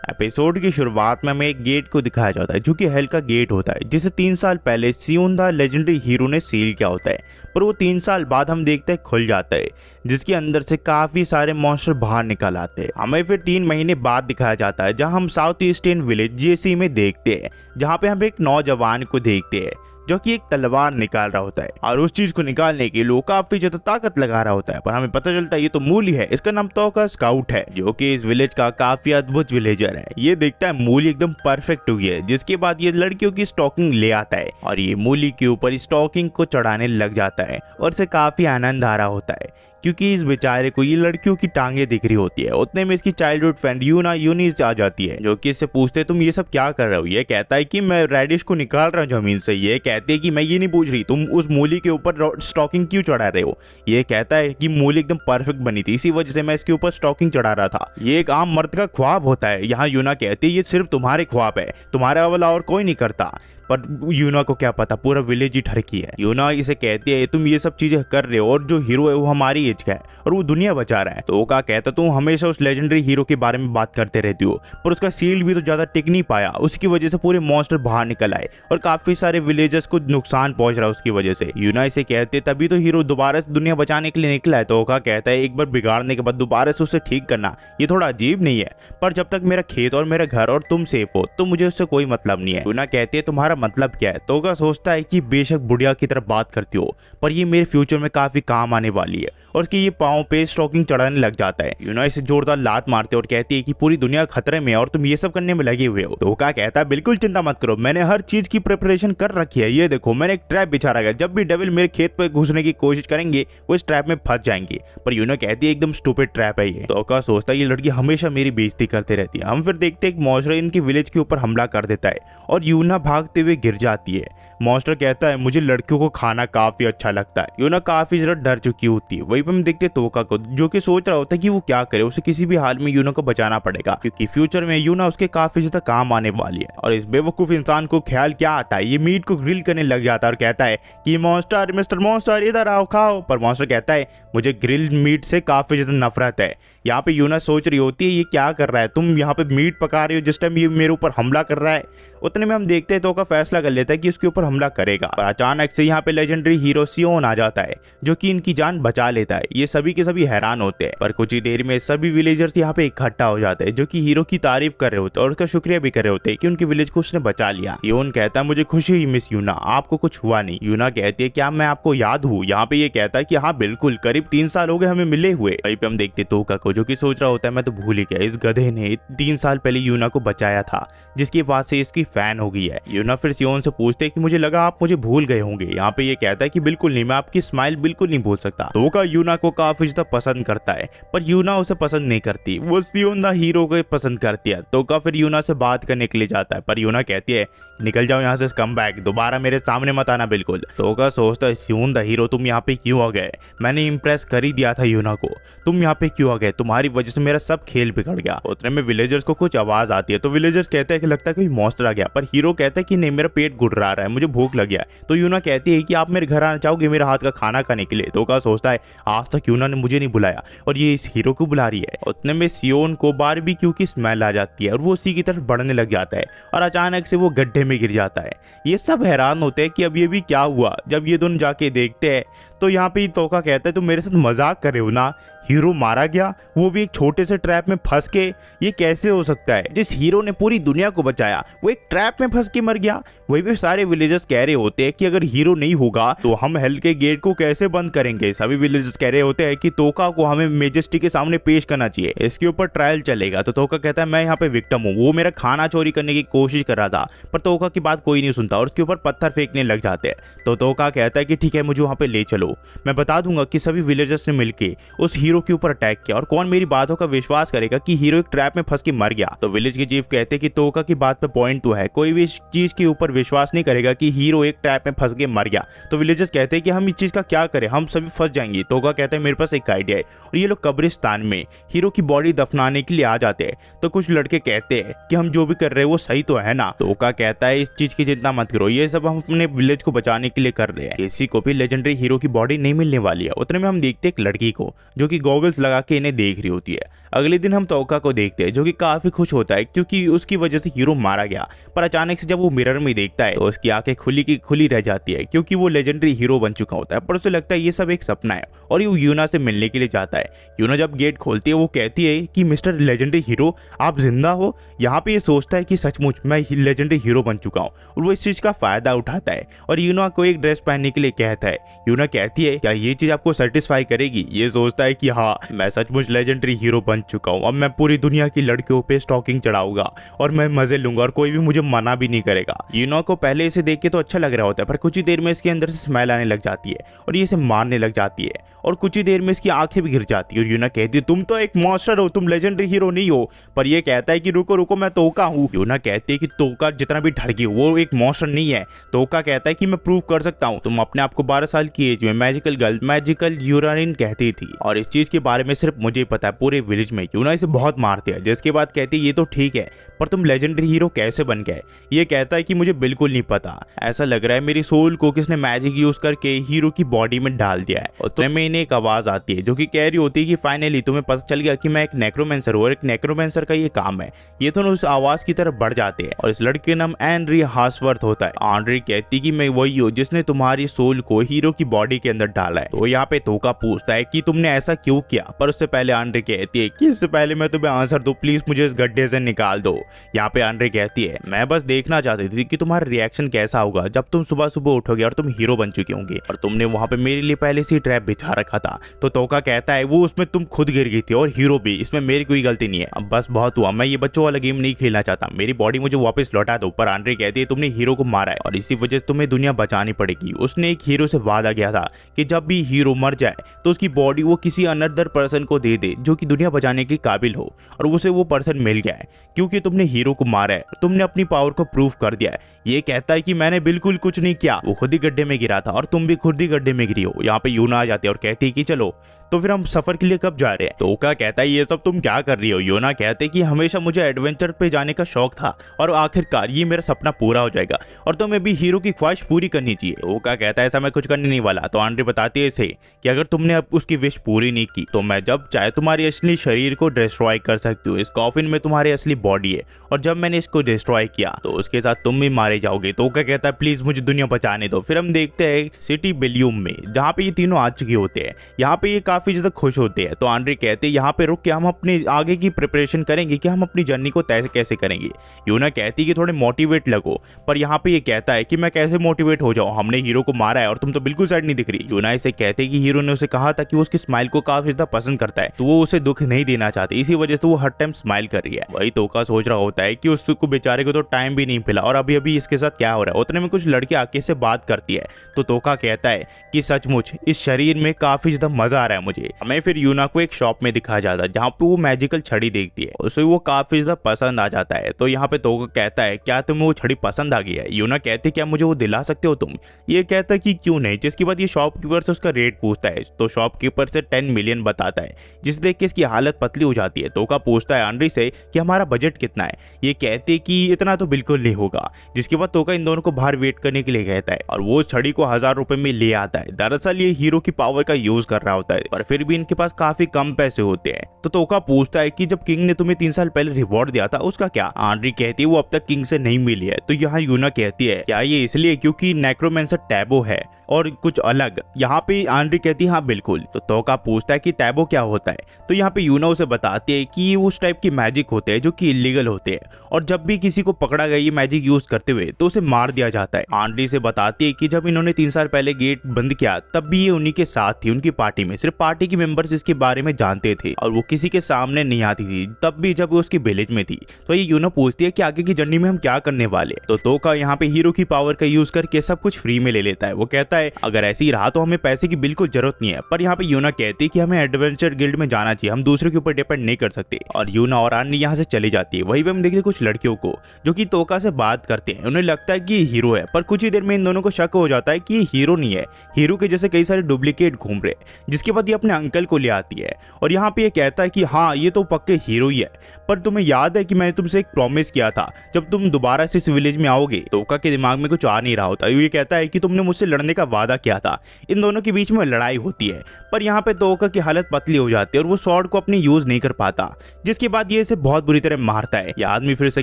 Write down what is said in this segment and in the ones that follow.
Episode की शुरुआत में हमें एक गेट को दिखाया जाता है जो कि हेल का गेट होता है, जिसे 3 साल पहले सियोन द लेजेंडरी हीरो ने सील किया होता है। पर वो 3 साल बाद हम देखते हैं खुल जाता है, जिसके अंदर से काफी सारे मॉन्स्टर बाहर निकल आते हैं। हमें फिर 3 महीने बाद दिखाया जाता है, जहां हम साउथ ईस्टर्न विलेज जेसी में देखते हैं, जहां पे हम एक नौजवान को देखते हैं जो कि एक तलवार निकाल रहा होता है और उस चीज को निकालने के लिए काफी ज्यादा ताकत लगा रहा होता है। पर हमें पता चलता है ये तो मूली है, इसका नाम तोका स्काउट है, जो कि इस विलेज का काफी अद्भुत विलेजर है। ये देखता है मूली एकदम परफेक्ट हुई है, जिसके बाद ये लड़कियों की स्टॉकिंग ले आता है और ये मूली के ऊपर स्टॉकिंग को चढ़ाने लग जाता है और इसे काफी आनंद आ रहा होता है, क्योंकि इस बेचारे को ये लड़कियों की टांगे दिख रही होती है। उतने में इसकी चाइल्डहुड फ्रेंड यूनीस आ जाती है, जो कि इससे पूछते तुम ये सब क्या कर रहे हो। ये कहता है कि मैं रेडिश को निकाल रहा हूँ जमीन से। ये कहते हैं कि मैं ये नहीं पूछ रही तुम उस मूली के ऊपर स्टॉकिंग क्यों चढ़ा रहे हो। ये कहता है कि मूली एकदम परफेक्ट बनी थी, इसी वजह से मैं इसके ऊपर स्टॉकिंग चढ़ा रहा था। ये एक आम मर्द का ख्वाब होता है। यहाँ यूना कहती है ये सिर्फ तुम्हारे ख्वाब है, तुम्हारा वाला और कोई नहीं करता। पर यूना को क्या पता, पूरा विलेज ही ठरकी है। यूना इसे कहती है तुम ये सब चीजें कर रहे हो और जो हीरो है वो हमारी एज का है और वो दुनिया बचा रहा है। तो ओका कहता तुम हमेशा उस लेजेंडरी हीरो के बारे में बात करते रहती हो, पर उसका शील्ड भी तो ज्यादा टिक नहीं पाया, उसकी वजह से पूरे मॉन्स्टर बाहर निकल आए और काफी सारे विलेजर्स को नुकसान पहुंच रहा है उसकी वजह से। यूना इसे कहते तभी तो हीरो दोबारा से दुनिया बचाने के लिए निकला है। तो ओका कहता है एक बार बिगाड़ने के बाद दोबारा से उसे ठीक करना ये थोड़ा अजीब नहीं है, पर जब तक मेरा खेत और मेरा घर और तुम सेफ हो तो मुझे उससे कोई मतलब नहीं है। यूना कहती है तुम्हारा मतलब क्या है। तोका सोचता है कि बेशक बुढ़िया की तरफ बात करती हो, पर ये मेरे फ्यूचर में काफी काम आने वाली है, और उसकी ये पाँव पे स्टॉकिंग चढ़ाने लग जाता है। यूना इसे जोरदार लात मारते और कहती है कि पूरी दुनिया खतरे में है और तुम ये सब करने में लगे हुए हो। तोका कहता है बिल्कुल चिंता मत करो, मैंने हर चीज की प्रिपरेशन कर रखी है। ये देखो मैंने एक ट्रैप बिछा रखा है, जब भी डेविल मेरे खेत पे घुसने की कोशिश करेंगे वो इस ट्रैप में फंस जाएंगे। पर यूना कहती है एकदम स्टूपिड ट्रैप है ये। तोका सोचता है ये लड़की हमेशा मेरी बेइज्जती करते रहती है। हम फिर देखते हैं एक मॉन्स्टर इनके विलेज के ऊपर हमला कर देता है और यूना भागते हुए गिर जाती है। मॉन्स्टर कहता है मुझे लड़कियों को खाना काफी अच्छा लगता है। यूना काफी ज्यादा डर चुकी होती है। वहीं पर हम देखते हैं तोका को, जो कि सोच रहा होता है कि वो क्या करे, उसे किसी भी हाल में यूना को बचाना पड़ेगा, क्योंकि फ्यूचर में यूना उसके काफी ज्यादा काम आने वाली है। और इस बेवकूफ इंसान को ख्याल क्या आता है, ये मीट को ग्रिल करने लग जाता है और कहता है कि मॉन्स्टर मिस्टर मॉन्स्टर इधर आओ खाओ। पर मॉन्स्टर कहता है मुझे ग्रिल मीट से काफी ज्यादा नफरत है। यहाँ पे यूना सोच रही होती है ये क्या कर रहा है, तुम यहाँ पे मीट पका रही हो जिस टाइम ये मेरे ऊपर हमला कर रहा है। उतने में हम देखते हैं तो का फैसला कर लेता है कि उसके ऊपर हमला करेगा। पर अचानक से यहाँ पे लेजेंडरी हीरो सियोन आ जाता है, जो कि इनकी जान बचा लेता है। ये सभी के सभी हैरान होते हैं, पर कुछ ही देर में सभी विलेजर्स यहाँ पे इकट्ठा हो जाते हैं, जो कि हीरो की तारीफ कर रहे होते हैं और उसका शुक्रिया भी कर रहे होते हैं कि उनके विलेज को उसने बचा लिया। सियोन कहता है मुझे खुशी हुई मिस यूना, आपको कुछ हुआ नहीं। यूना कहती है क्या मैं आपको याद हूँ। यहाँ पे ये कहता है कि हाँ बिल्कुल, करीब 3 साल हो गए हमें मिले हुए। वहीं पे हम देखते तोका को, जो कि सोच रहा होता है मैं तो भूल ही गया, इस गधे ने 3 साल पहले यूना को बचाया था, जिसके बाद से इसकी फैन हो गई है। यूना फिर सियोन से पूछते हैं कि मुझे लगा आप मुझे भूल गए होंगे। यहाँ पे ये कहता है कि बिल्कुल नहीं, मैं आपकी स्माइल बिल्कुल नहीं भूल सकता। तोका यूना को काफी ज्यादा पसंद करता है, पर यूना उसे पसंद नहीं करती, वो सियोन द हीरो को पसंद करती है। तोका फिर यूना से बात करने के लिए जाता है, पर यूना कहती है निकल जाओ यहाँ से, कम बैक, दोबारा मेरे सामने मत आना बिल्कुल। तोका सोचता है सियोन द हीरो तुम यहाँ पे क्यों आ गए, मैंने इंप्रेस कर ही दिया था यूना को, तुम यहाँ पे क्यों आ गए, तुम्हारी वजह से मेरा सब खेल बिगड़ गया। उतने में विलेजर्स को कुछ आवाज आती है, तो विलेजर्स कहते हैं कि लगता है कोई मॉन्स्टर आ गया, पर हीरो कहता है कि नहीं मेरा पेट गुड़रा रहा है, मुझे भूख लग गया। तो यूना कहती है कि आप मेरे घर आना चाहोगे मेरे हाथ का खाना खाने के लिए। तोका सोचता है आज तक यूना ने मुझे नहीं बुलाया और ये इस हीरो को बुला रही है। उतने में सियोन को बारबेक्यू की स्मेल आ जाती है और वो उसी की तरफ बढ़ने लग जाता है और अचानक से वो गड्ढे में गिर जाता है। ये सब हैरान होते हैं कि अब ये भी क्या हुआ। जब ये दोनों जाके देखते हैं तो यहाँ पे तोका कहता है तुम मेरे साथ मजाक कर रहे हो ना, हीरो मारा गया, वो भी एक छोटे से ट्रैप में फंस के, ये कैसे हो सकता है, जिस हीरो ने पूरी दुनिया को बचाया वो एक ट्रैप में फंस के मर गया। वही भी सारे विलेजर्स कह रहे होते हैं कि अगर हीरो नहीं होगा तो हम हेल के गेट को कैसे बंद करेंगे। सभी विलेजर्स कह रहे होते हैं कि तोका को हमें मेजेस्टी के सामने पेश करना चाहिए, इसके ऊपर ट्रायल चलेगा। तो तोका कहता है मैं यहाँ पे विक्टिम हूँ, वो मेरा खाना चोरी करने की कोशिश कर रहा था। पर तोका की बात कोई नहीं सुनता और उसके ऊपर पत्थर फेंकने लग जाते हैं। तो तोका कहता है कि ठीक है मुझे वहाँ पे ले चलो, मैं बता दूंगा कि सभी विलेजर्स ने मिलकर उस हीरो के ऊपर अटैक किया और कौन मेरी बातों का विश्वास करेगा कि हीरो एक ट्रैप में फंस के मर गया। तो विलेज के चीफ कहते हैं कि तोका की बात पे पॉइंट तो है, कोई भी इस चीज के ऊपर विश्वास नहीं करेगा कि हीरो एक ट्रैप में फंस के मर गया। तो विलेजर्स कहते हैं कि हम इस चीज का क्या करें, हम सभी फंस जाएंगे। तोका कहता है मेरे पास एक आइडिया है, और ये लोग कब्रिस्तान में हीरो की बॉडी दफनाने के लिए आ जाते हैं। तो कुछ लड़के कहते हैं कि हम जो भी कर रहे हैं वो सही तो है ना। तोका कहता है इस चीज की चिंता मत करो, ये सब हम अपने विलेज को बचाने के लिए कर रहे हैं, किसी को भी लेजेंडरी हीरो की बॉडी नहीं मिलने वाली है। उतने में हम देखते एक लड़की को जो कि गॉगल्स लगा के इन्हें देख रही होती है। अगले दिन हम तोका को देखते हैं जो कि काफी खुश होता है क्योंकि उसकी वजह से हीरो मारा गया, पर अचानक से जब वो मिरर में देखता है तो उसकी आंखें खुली की खुली रह जाती है क्योंकि वो लेजेंडरी हीरो बन चुका होता है। पर उसे लगता है ये सब एक सपना है और ये यूना से मिलने के लिए जाता है। यूना जब गेट खोलती है वो कहती है कि मिस्टर लेजेंडरी हीरो आप जिंदा हो। यहाँ पे ये सोचता है कि सचमुच मैं लेजेंडरी हीरो बन चुका हूँ और वो इस चीज का फायदा उठाता है और यूना को एक ड्रेस पहनने के लिए कहता है। यूना कहती है क्या ये चीज आपको सेटिस्फाई करेगी? ये सोचता है कि हाँ मैं सचमुच लेजेंडरी हीरो बन चुका हूँ, अब मैं पूरी दुनिया की लड़कियों पे स्टॉकिंग चढ़ाऊंगा और मैं मजे लूंगा और कोई भी मुझे मना भी नहीं करेगा। यूना को पहले इसे देख के तो अच्छा लग रहा होता है पर कुछ ही देर में इसके अंदर से स्मेल आने लग जाती है और ये इसे मारने लग जाती है और कुछ ही देर में इसकी आंखें भी गिर जाती है और यूना कहती है तुम तो एक मॉन्स्टर हो, तुम लेजेंडरी हीरो नहीं हो। पर ये कहता है कि रुको रुको मैं तोका हूँ। यूना कहती है कि तोका जितना भी ढड़की वो एक मॉन्स्टर नहीं है। तोका कहता है कि मैं प्रूव कर सकता हूँ। तुम अपने आप को 12 साल की एज में मैजिकल गर्ल मैजिकल यूरानिन कहती थी और इस चीज के बारे में सिर्फ मुझे पता है पूरे विलेज में। यूना इसे बहुत मारती है जिसके बाद कहती है ये तो ठीक है पर तुम लेजेंडरी हीरो कैसे बन गए? ये कहता है कि मुझे बिल्कुल नहीं पता, ऐसा लग रहा है मेरी सोल को किसने मैजिक यूज करके हीरो की बॉडी में डाल दिया है। और तुम्हें इन्हें एक आवाज आती है जो कि कह रही होती है कि फाइनली तुम्हें पता चल गया कि मैं एक नेक्रोमेंसर हूँ और एक नेक्रोमेंसर का ये काम है। ये दोनों उस आवाज की तरफ बढ़ जाते हैं और इस लड़के का नाम एंड्री हार्सवर्थ होता है। एंड्री कहती कि मैं वही हूँ जिसने तुम्हारी सोल को हीरो की बॉडी के अंदर डाला है। तो यहाँ पे तोका पूछता है कि तुमने ऐसा क्यों किया, पर उससे पहले एंड्री कहती है कि इससे पहले मैं तुम्हें आंसर दो प्लीज मुझे इस गड्ढे से निकाल दो। यहाँ पे एंड्री कहती है मैं बस देखना चाहती थी कि तुम्हारा रिएक्शन कैसा होगा जब तुम सुबह सुबह उठोगे और तुम हीरो बन चुके होंगे और तुमने वहां पे मेरे लिए पहले से ट्रैप बिछा रखा था। तो तोका कहता है वो उसमें तुम खुद गिर गई थी और हीरो भी, इसमें मेरी कोई गलती नहीं है। अब बस बहुत हुआ, मैं ये बच्चों वाला गेम नहीं खेलना चाहता, मेरी बॉडी मुझे वापस लौटा दो। पर एंड्री कहती है तुमने हीरो को मारा है और इसी वजह से तुम्हें दुनिया बचानी पड़ेगी। उसने एक हीरो से वादा किया था कि जब भी हीरो मर जाए तो उसकी बॉडी वो किसी अनदर पर्सन को दे दे जो कि दुनिया बचाने के काबिल हो और उसे वो पर्सन मिल गया है क्योंकि तुमने हीरो को मारा है, तुमने अपनी पावर को प्रूव कर दिया है। ये कहता है कि मैंने बिल्कुल कुछ नहीं किया, वो खुद ही गड्ढे में गिरा था और तुम भी खुद ही गड्ढे में गिरी हो। यहाँ पे यूना आ जाती है और कहती है कि चलो तो फिर हम सफर के लिए कब जा रहे हैं? तोका कहता है ये सब तुम क्या कर रही हो? यूना कहते कि हमेशा मुझे एडवेंचर पे जाने का शौक था और आखिरकार ये मेरा सपना पूरा हो जाएगा और तुम्हें भी हीरो की ख्वाहिश पूरी करनी चाहिए। तोका कहता है ऐसा मैं कुछ करने नहीं वाला। तो एंड्री बताती है इसे कि अगर तुमने अब उसकी विश पूरी नहीं की तो मैं जब चाहे तुम्हारी असली शरीर को डिस्ट्रॉय कर सकती हूँ। इस कॉफिन में तुम्हारी असली बॉडी है और जब मैंने इसको डिस्ट्रॉय किया तो उसके साथ तुम भी मारे जाओगे। तोका कहता है प्लीज मुझे दुनिया बचाने दो। फिर हम देखते हैं सिटी बिलियम में जहाँ पे ये तीनों आ चुके होते हैं। यहाँ पे ये काफी ज्यादा खुश होते हैं। तो एंड्री कहते हैं यहाँ पे रुक के हम अपने आगे की प्रिपरेशन करेंगे कि हम अपनी जर्नी को तय कैसे करेंगे। यूना कहती कि थोड़े मोटिवेट लगो, पर यहाँ पे ये कहता है कि मैं कैसे मोटिवेट हो जाऊँ, हमने हीरो को मारा है और तुम तो बिल्कुल साइड नहीं दिख रही। यूना इसे कहते कि हीरो ने उसे कहा था कि वो उसकी स्माइल को काफी ज्यादा पसंद करता है तो वो उसे दुख नहीं देना चाहती, इसी वजह से वो हर टाइम स्माइल कर रही है। वही तोका सोच रहा होता है कि उसको बेचारे को तो टाइम भी नहीं मिला और अभी अभी इसके साथ क्या हो रहा है। उतने में कुछ लड़की आके से बात करती है तो तोका कहता है कि सचमुच इस शरीर में काफी ज्यादा मजा आ रहा है मुझे। हमें फिर यूना को एक शॉप में दिखाया जाता है जहाँ पे वो मैजिकल छड़ी देखती है, उसे वो काफी ज्यादा पसंद आ जाता है। तो यहाँ पे तोका कहता है क्या तुम्हें वो छड़ी पसंद आ गई है? यूना कहती है क्या मुझे वो दिला सकते हो तुम? ये कहता है कि क्यों नहीं। जिसके बाद ये शॉपकीपर से उसका रेट पूछता है तो शॉपकीपर से 10 मिलियन बताता है, जिसे देख के इसकी हालत पतली हो जाती है। तोका पूछता है एंड्री से कि हमारा बजट कितना है? ये कहते कि इतना तो बिल्कुल नहीं होगा। जिसके बाद तोका इन दोनों को बाहर वेट करने के लिए कहता है और वो छड़ी को 1000 रुपए में ले आता है। दरअसल ये हीरो की पावर का यूज कर रहा होता है पर फिर भी इनके पास काफी कम पैसे होते हैं। तो तोका पूछता है कि जब किंग ने तुम्हें 3 साल पहले रिवॉर्ड दिया था उसका क्या? एंड्री कहती है वो अब तक किंग से नहीं मिली है। तो यहाँ यूना कहती है क्या ये इसलिए क्योंकि नेक्रोमेंसर टैबो है और कुछ अलग? यहाँ पे एंड्री कहती है हाँ बिल्कुल। तो तोका पूछता है कि टैबो क्या होता है? तो यहाँ पे यूना उसे बताती है कि ये उस टाइप की मैजिक होते हैं जो कि इलीगल होते हैं और जब भी किसी को पकड़ा गया ये मैजिक यूज करते हुए तो उसे मार दिया जाता है। एंड्री से बताती है कि जब इन्होंने 3 साल पहले गेट बंद किया तब भी ये उन्हीं के साथ थी, उनकी पार्टी में। सिर्फ पार्टी के मेंबर्स इसके बारे में जानते थे और वो किसी के सामने नहीं आती थी, तब भी जब वो उसकी विलेज में थी। तो ये यूना पूछती है कि आगे की जर्नी में हम क्या करने वाले? तो तोका यहाँ पे हीरो की पावर का यूज करके सब कुछ फ्री में ले लेता है। वो कहता है अगर ऐसे ही रहा तो हमें पैसे की बिल्कुल जरूरत नहीं है। पर यहाँ पे यूना कहती है कि हमें एडवेंचर गिल्ड में जाना चाहिए, हम दूसरे के ऊपर डिपेंड नहीं कर सकते। और यूना और आनी यहाँ से चली जाती है। वहीं पे हम देखते हैं कुछ लड़कियों को जो कि तोका से बात करते हैं। उन्हें लगता है कि ये हीरो है पर कुछ ही देर में इन दोनों को शक हो जाता है कि ये हीरो नहीं है, हीरो के जैसे कई सारे डुप्लीकेट घूम रहे। जिसके बाद ये अपने अंकल को ले आती है और यहाँ पे ये कहता है कि हाँ ये तो पक्के हीरो ही है, पर तुम्हें याद है कि मैंने तुमसे एक प्रॉमिस किया था जब तुम दोबारा से इस विलेज में आओगे? तोका के दिमाग में कुछ आ नहीं रहा होता। ये कहता है कि तुमने मुझसे लड़ने का वादा किया था। इन दोनों के बीच में लड़ाई होती है, पर यहाँ पे तोका की हालत पतली हो जाती है और वो स्वॉर्ड को अपनी यूज नहीं कर पाता, जिसके बाद ये इसे बहुत बुरी तरह मारता है। ये आदमी फिर से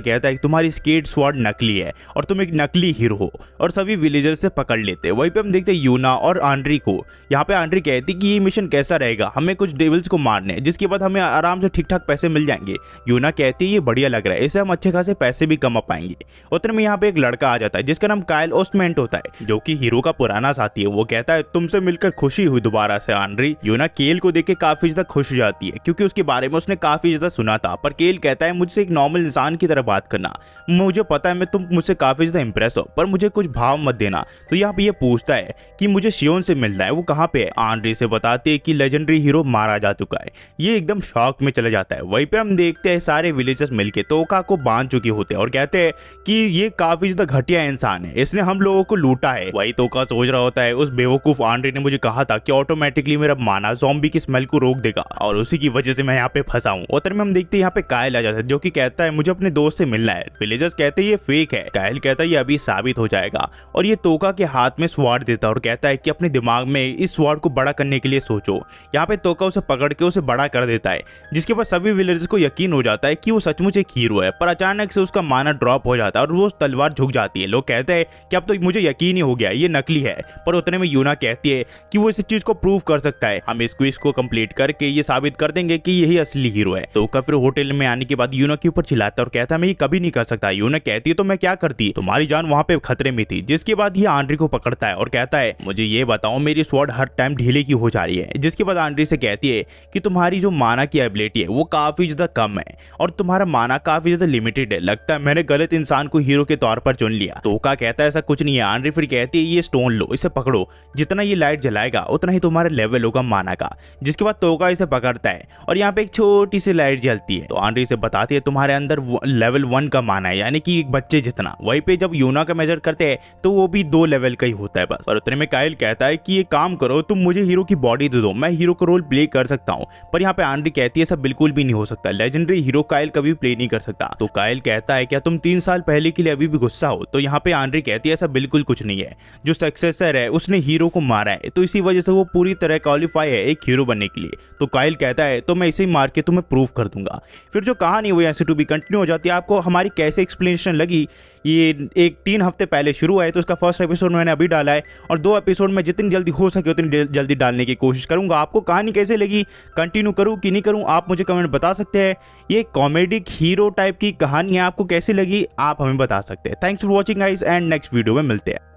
कहता है कि तुम्हारी स्केट स्वॉर्ड नकली है और तुम एक नकली हीरो हो, और सभी विलेजर से पकड़ लेते हैं। वहीं पे हम देखते हैं यूना और आंड्री को। यहाँ पे आंड्री कहती कि ये मिशन कैसा रहेगा, हमें कुछ डेविल्स को मारने, जिसके बाद हमें आराम से ठीक ठाक पैसे मिल जाएंगे। यूना कहती है ये बढ़िया लग रहा है, इससे हम अच्छे खासे पैसे भी कमा पाएंगे। उतने में यहाँ पे एक लड़का आ जाता है जिसका नाम काइल ओस्टमेंट होता है, जो कि हीरो का पुराना साथी है। वो कहता है तुमसे मिलकर खुशी हुई दोबारा से आंड्री। यूना केल को देख के काफी ज्यादा खुश हो जाती है, क्योंकि उसके बारे में उसने काफी ज्यादा सुना था। पर केल कहता है मुझसे एक नॉर्मल इंसान की तरह बात करना, मुझे पता है मैं तुम मुझसे काफी ज्यादा इंप्रेस हो, पर मुझे कुछ भाव मत देना। तो यहाँ पे ये पूछता है कि मुझे शियोन से मिलना है, वो कहाँ पे है। आंड्री से बताते हैं कि लेजेंडरी हीरो मारा जा चुका है। ये एकदम शॉक में चले जाता है। वहीं पे हम देखते हैं सारे विलेजर्स मिलके तोका को बांध चुके होते हैं और कहते हैं कि ये काफी ज्यादा घटिया इंसान है, इसने हम लोगों को लूटा है। वही तोका सोच रहा होता है उस बेवकूफ आंड्री ने मुझे कहा था कि ऑटोमेटिकली मेरा माना ज़ॉम्बी की स्मेल को रोक देगा, और उसी की वजह से मैं यहाँ पे फंसा हूँ। उतर में हम देखते हैं यहाँ पे कायल आ जाता है, जो कि कहता है मुझे अपने दोस्त से मिलना है। विलेजर्स कहते हैं ये फेक है। कायल कहता है ये अभी साबित हो जाएगा, और ये तोका के हाथ में स्वॉर्ड देता है और कहता है कि अपने दिमाग में इस स्वॉर्ड को बड़ा करने के लिए सोचो। यहाँ पे तोका उसे पकड़ के उसे बड़ा कर देता है, जिसके बाद सभी विलेजर्स को यकीन हो जाता है कि वो सचमुच एक हीरो है। पर अचानक से उसका माना ड्रॉप हो जाता है और वो तलवार झुक जाती है। लोग कहते हैं कि अब तो मुझे यकीन ही हो गया ये नकली है। पर उतने में यूना कहती है कि वो इस चीज को प्रूव कर सकता है, हम इस क्विज को कंप्लीट करके ये साबित कर देंगे कि यही असली हीरो है। तो फिर होटल में आने के बाद यूना के ऊपर चिल्लाता है और कहता है मैं ये कभी नहीं कर सकता। यूना कहती है तो मैं क्या करती, तुम्हारी जान वहां पे खतरे में थी। जिसके बाद ये आंड्री को पकड़ता है और कहता है मुझे ये बताओ मेरी स्वॉर्ड हर टाइम ढीले की हो जा रही है। जिसके बाद आंड्री से कहती है कि तुम्हारी जो माना की एबिलिटी है वो काफी ज्यादा कम है और तुम्हारा माना काफी ज्यादा लिमिटेड है, लगता है मैंने गलत इंसान को हीरो के तौर पर चुन लिया। तोका कहता है ऐसा कुछ नहीं है। आंड्री फिर कहती है ये स्टोन लो, इसे पकड़ो, जितना ये लाइट जलाएगा उतना ही तुम्हारा लेवल होगा माना का। जिसके बाद तोका इसे पकड़ता है और यहाँ पे एक छोटी सी लाइट जलती है। तो आंड्री से बताती है तुम्हारे अंदर लेवल 1 का माना है, यानी कि एक बच्चे जितना। वहीं पे जब यूना का मेजर करते हैं तो वो भी 2 लेवल का ही होता है बस। और उतने में काइल कहता है कि ये काम करो, तुम मुझे हीरो की बॉडी दे दो, मैं हीरो का रोल प्ले कर सकता हूँ। पर यहाँ पे आंड्री कहती है ऐसा बिल्कुल भी नहीं हो सकता, लेजेंडरी हीरो काइल कभी प्ले नहीं कर सकता। तो काइल कहता है क्या तुम 3 साल पहले के लिए अभी भी गुस्सा हो। तो यहाँ पे आंड्री कहती है ऐसा बिल्कुल कुछ नहीं है, जो सक्सेसर है उसने हीरो को मारा है, तो इसी वजह से वो पूरी तरह क्वालिफाई है एक हीरो बनने के लिए। तो काइल कहता है तो मैं इसे मार के तुम्हें प्रूव कर दूंगा। फिर जो कहानी वो ऐसे टू बी कंटिन्यू हो जाती है। आपको हमारी कैसे एक्सप्लेनेशन लगी, ये एक 3 हफ्ते पहले शुरू है, तो उसका फर्स्ट एपिसोड मैंने अभी डाला है और 2 एपिसोड में जितनी जल्दी हो सके उतनी जल्दी डालने की कोशिश करूंगा। आपको कहानी कैसे लगी, कंटिन्यू करूं कि नहीं करूं, आप मुझे कमेंट बता सकते हैं। ये कॉमेडी हीरो टाइप की कहानी है, आपको कैसी लगी आप हमें बता सकते हैं। Thanks for watching guys and next video में मिलते हैं।